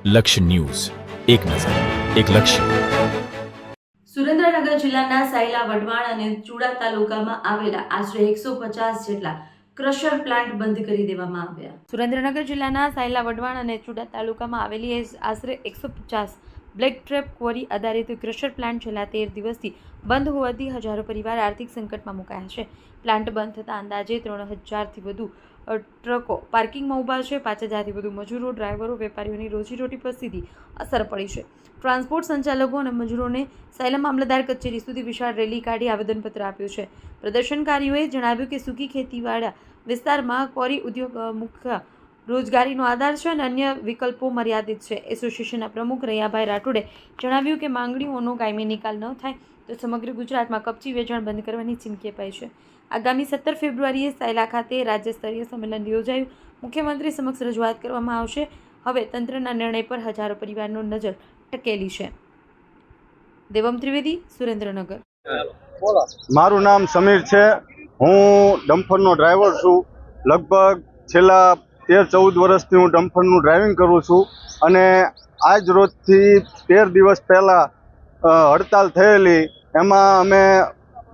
લક્ષ્ય ન્યૂઝ, એક નજર, એક લક્ષ્ય. સુરેન્દ્રનગર જિલ્લાના સાયલા, વઢવાણ અને ચુડા તાલુકામાં આવેલા આશરે 150 જેટલા ક્રશર પ્લાન્ટ બંધ કરી દેવામાં આવ્યા. સુરેન્દ્રનગર જિલ્લાના સાયલા, વઢવાણ અને ચુડા તાલુકામાં આવેલી આશરે 150 બ્લેક ટ્રેપ ક્વોરી આધારિત ક્રશર પ્લાન્ટ છેલ્લા 13 દિવસથી બંધ હોવાથી હજારો પરિવાર આર્થિક સંકટમાં મુકાયા છે. પ્લાન્ટ બંધ થતાં અંદાજે 3000થી વધુ ટ્રકો પાર્કિંગમાં ઊભા છે. 5000થી વધુ મજૂરો, ડ્રાઈવરો, વેપારીઓની રોજીરોટી પર સીધી અસર પડી છે. ટ્રાન્સપોર્ટ સંચાલકો અને મજૂરોને સાયલા મામલતદાર કચેરી સુધી વિશાળ રેલી કાઢી આવેદનપત્ર આપ્યું છે. પ્રદર્શનકારીઓએ જણાવ્યું કે સૂકી ખેતીવાળા વિસ્તારમાં ક્વોરી ઉદ્યોગ મુખ્ય રોજગારીનો આધાર છે અને અન્ય વિકલ્પો મર્યાદિત છે. એસોસિએશનના પ્રમુખ રૈયાભાઈ રાઠોડે જણાવ્યું કે માંગણીઓનો કાયમી નિકાલ ન થાય તો સમગ્ર ગુજરાતમાં કપચી વેચાણ બંધ કરવાની ચીમકી અપાઈ છે. આગામી 17 ફેબ્રુઆરીએ સાયલા ખાતે રાજ્ય સ્તરીય સંમેલન યોજાયું. મુખ્યમંત્રી સમક્ષ રજૂઆત કરવામાં આવશે. હવે તંત્રના નિર્ણય પર હજારો પરિવારનો નજર ટકેલી છે. દેવમ ત્રિવેદી, સુરેન્દ્રનગર. મારું નામ સમીર છે. હું ડમ્પરનો ડ્રાઈવર છું. લગભગ છેલ્લા 13-14 વર્ષથી હું ડમ્પરનું ડ્રાઇવિંગ કરું છું અને આજ રોજથી 13 દિવસ પહેલાં હડતાલ થયેલી. એમાં અમે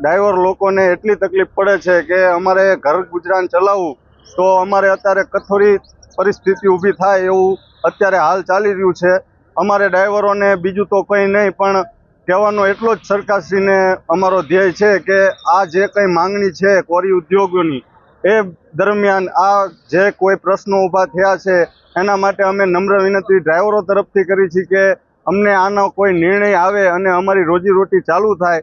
ડ્રાઈવર લોકોને એટલી તકલીફ પડે છે કે અમારે ઘર ગુજરાન ચલાવવું તો અમારે અત્યારે કઠોરી પરિસ્થિતિ ઊભી થાય એવું અત્યારે હાલ ચાલી રહ્યું છે. અમારે ડ્રાઈવરોને બીજું તો કંઈ નહીં, પણ કહેવાનો એટલો જ સરકારશ્રીને અમારો ધ્યેય છે કે આ જે કંઈ માંગણી છે કોરી ઉદ્યોગોની, એ દરમિયાન આ જે કોઈ પ્રશ્નો ઊભા થયા છે એના માટે અમે નમ્ર વિનંતી ડ્રાઈવરો તરફથી કરી છે કે અમને આનો કોઈ નિર્ણય આવે અને અમારી રોજીરોટી ચાલુ થાય.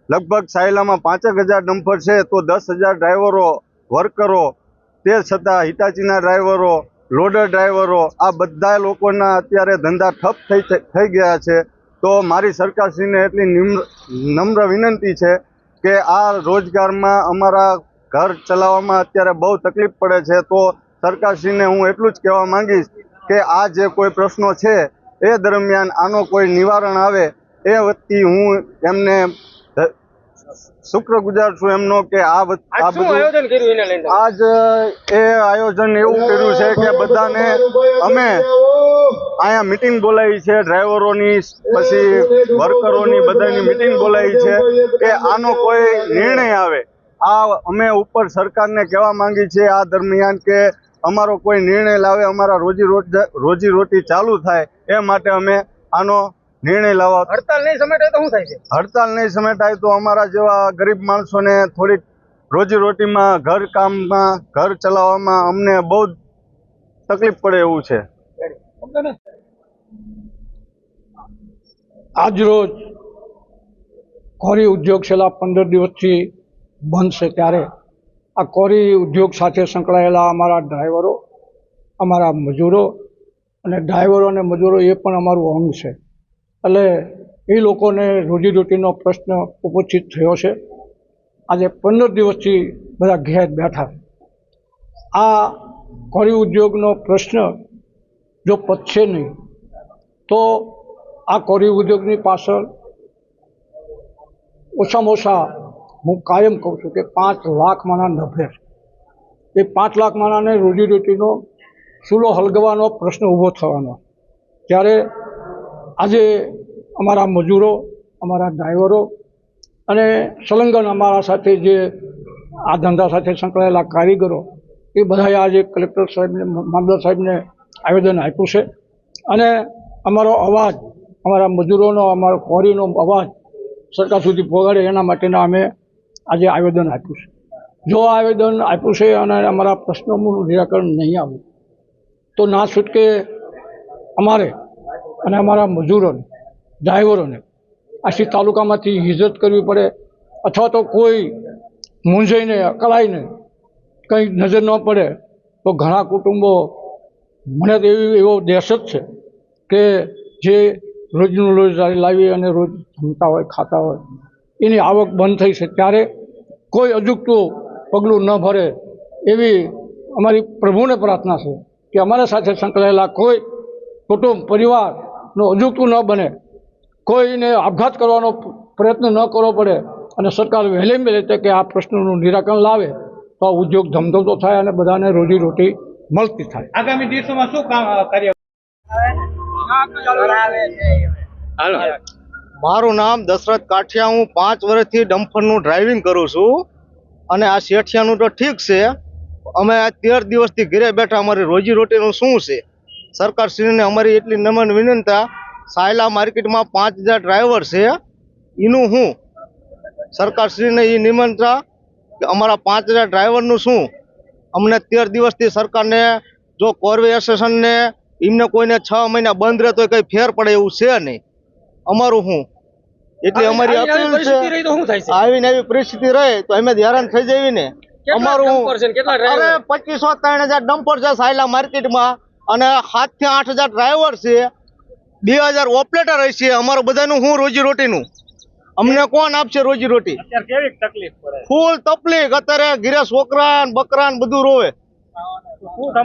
લગભગ સાયલામાં 5000 ડમ્પર છે તો 10,000 ડ્રાઈવરો, વર્કરો, તે છતાં હિટાચીના ડ્રાઈવરો, લોડર ડ્રાઈવરો, આ બધા લોકોના અત્યારે ધંધા ઠપ થઈ ગયા છે. તો મારી સરકારશ્રીને એટલી નમ્ર વિનંતી છે કે આ રોજગારમાં અમારા ઘર ચલાવવામાં અત્યારે બહુ તકલીફ પડે છે. તો સરકારશ્રીને હું એટલું જ કહેવા માંગીશ કે આ જે કોઈ પ્રશ્નો છે એ દરમિયાન આનો કોઈ નિવારણ આવે એ વતી હું એમને શુક્રગુજાર છું એમનો કે આ બધું આજ એ આયોજન એવું કર્યું છે કે બધાને અમે અહીંયા મિટિંગ બોલાવી છે, ડ્રાઈવરોની પછી વર્કરોની બધાની મિટિંગ બોલાવી છે કે આનો કોઈ નિર્ણય આવે. આ અમે ઉપર સરકારને કહેવા માંગી છે આ દરમિયાન કે અમારો કોઈ નિર્ણય લાવે, અમારા રોજીરોટી ચાલુ થાય એ માટે અમે આનો નિર્ણય લાવવા. હડતાલ નહીં સમેટાય તો શું થાય છે? હડતાલ નહીં સમેટાય તો અમારા જેવા ગરીબ માણસોને થોડીક રોજીરોટીમાં, ઘર કામમાં, ઘર ચલાવવામાં અમને બહુ તકલીફ પડે એવું છે. આજ રોજ કોરી ઉદ્યોગ છેલ્લા 15 દિવસથી બંધ છે, ત્યારે આ કોરી ઉદ્યોગ સાથે સંકળાયેલા અમારા ડ્રાઈવરો, અમારા મજૂરો અને ડ્રાઈવરો અને મજૂરો એ પણ અમારું અંગ છે. એટલે એ લોકોને રોજીરોટીનો પ્રશ્ન ઉપસ્થિત થયો છે. આજે 15 દિવસથી બધા ઘેર બેઠા. આ કોરી ઉદ્યોગનો પ્રશ્ન જો પતશે નહીં તો આ કોરી ઉદ્યોગની પાછળ ઓછામાં ઓછા હું કાયમ કહું છું કે 5 લાખ માણસ નભે છે. એ 5 લાખ માણસને રોજીરોટીનો ચૂલો હલગવાનો પ્રશ્ન ઊભો થવાનો. ત્યારે આજે અમારા મજૂરો, અમારા ડ્રાઈવરો અને સંલગ્ન અમારા સાથે જે આ ધંધા સાથે સંકળાયેલા કારીગરો, એ બધાએ આજે કલેક્ટર સાહેબને, મામલતદાર સાહેબને આવેદન આપ્યું છે અને અમારો અવાજ, અમારા મજૂરોનો, અમારો કોરીનો અવાજ સરકાર સુધી પહોંચાડે એના માટેના અમે આજે આવેદન આપ્યું છે. જો આવેદન આપ્યું છે અને અમારા પ્રશ્નોનું નિરાકરણ નહીં આવે તો ના છૂટકે અમારે અને અમારા મજૂરોને, ડ્રાઈવરોને આશી તાલુકામાંથી હિજરત કરવી પડે, અથવા તો કોઈ મૂંઝાઈને, અકળાઈને કંઈ નજર ન પડે તો ઘણા કુટુંબો, મને તો એવો દહેશત છે કે જે રોજનું રોજ લાવી અને રોજ જમતા હોય, ખાતા હોય, એની આવક બંધ થઈ છે. ત્યારે કોઈ અજુગતું પગલું ન ભરે એવી અમારી પ્રભુને પ્રાર્થના છે કે અમારા સાથે સંકળાયેલા કોઈ કુટુંબ, પરિવારનો અજુગતું ન બને, કોઈને આપઘાત કરવાનો પ્રયત્ન ન કરવો પડે અને સરકાર વહેલી રીતે કે આ પ્રશ્નોનું નિરાકરણ લાવે તો આ ઉદ્યોગ ધમધમતો થાય અને બધાને રોજીરોટી મળતી થાય. આગામી દિવસોમાં શું કાર્ય? મારું નામ દશરથ કાઠિયા. હું 5 વર્ષથી ડમ્પરનું ડ્રાઇવિંગ કરું છું. અને આ શેઠિયાનું તો ઠીક છે, અમે આ 13 દિવસથી ઘરે બેઠા. અમારી રોજીરોટીનું શું છે? સરકારશ્રીને અમારી એટલી નમ્ર વિનંતી, સાયલા માર્કેટમાં 5000 ડ્રાઈવર છે, એનું શું? સરકારશ્રીને એ નિમંત્રણ કે અમારા 5000 ડ્રાઈવરનું શું? અમને 13 દિવસથી સરકારને જો કોર્વે એસોસિએશનને એમને કોઈને 6 મહિના બંધ રહે તો કઈ ફેર પડે એવું છે નહીં. અમારું શું? એટલે અમારી અપીલ છે, આવીને આવી પરિસ્થિતિ રહે તો અમે હેરાન થઈ જઈએ ને. અમારું અરે 2500-3000 ડમ્પર છે સાયલા માર્કેટમાં, અને 7 થી 8000 ડ્રાઈવર છે, 2000 ઓપરેટર છે. અમારું બધાનું શું રોજીરોટીનું? અમને કોણ આપશે રોજીરોટી? ફૂલ તકલીફ. અત્યારે ઘીરે છોકરા ને બકરા ને બધું રોવે,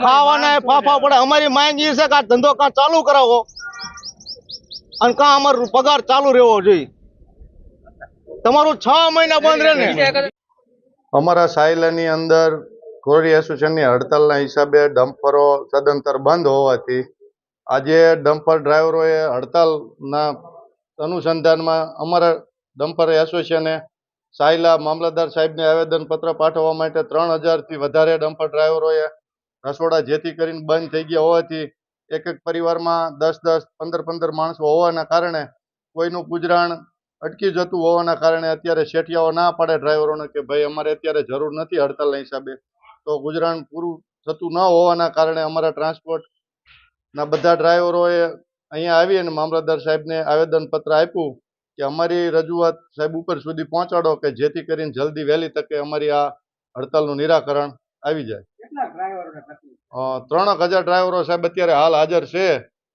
ખાવાના ફાફા પડે. અમારી માંગ એ છે કે આ ધંધો કાં ચાલુ કરાવો અને કાં અમારો પગાર ચાલુ રહેવો જોઈએ. તમારું 6 મહિના બંધ રહે ને. અમારા સાયલાની અંદર કોરી એસોસિએશનની હડતાલના હિસાબે ડમ્પરો સદંતર બંધ હોવાથી આજે ડમ્પર ડ્રાઈવરોએ હડતાલના અનુસંધાનમાં અમારા ડમ્પર એસોસિએશને સાયલા મામલતદાર સાહેબને આવેદનપત્ર પાઠવવા માટે 3000થી વધારે ડમ્પર ડ્રાઈવરોએ રસોડા જેથી કરીને બંધ થઈ ગયા હોવાથી એક પરિવારમાં 10-10, 15-15 માણસો હોવાના કારણે કોઈનું ગુજરાન અટકી જતું હોવાના કારણે અત્યારે શેઠિયાઓ ના પાડે ડ્રાઈવરોને કે ભાઈ અમારે અત્યારે જરૂર નથી હડતાલના હિસાબે, તો ગુજરાન પૂરું થતું ન હોવાના કારણે અમારા ટ્રાન્સપોર્ટના બધા ડ્રાઈવરોએ અહીંયા આવી અને મામલતદાર સાહેબને આવેદનપત્ર આપ્યું કે અમારી રજૂઆત સાહેબ ઉપર સુધી પહોંચાડો કે જેથી કરીને જલ્દી વહેલી તકે અમારી આ હડતાલનું નિરાકરણ આવી જાય. 3000 ડ્રાઈવરો સાહેબ અત્યારે હાલ હાજર છે.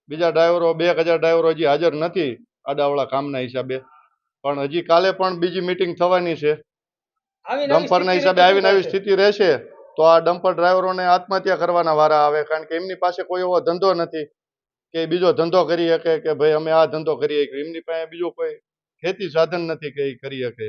બીજા ડ્રાઈવરો 2000 ડ્રાઈવરો હજી હાજર નથી આડાવાળા કામના હિસાબે, પણ હજી કાલે પણ બીજી મીટિંગ થવાની છે. ડમ્પરના હિસાબે આવીને આવી સ્થિતિ રહેશે તો આ ડમ્પર ડ્રાઈવરોને આત્મહત્યા કરવાના વારા આવે, કારણ કે એમની પાસે કોઈ એવો ધંધો નથી કે બીજો ધંધો કરી શકે કે ભાઈ અમે આ ધંધો કરીએ. એમની પાસે બીજો કોઈ ખેતી સાધન નથી કે એ કરી શકે.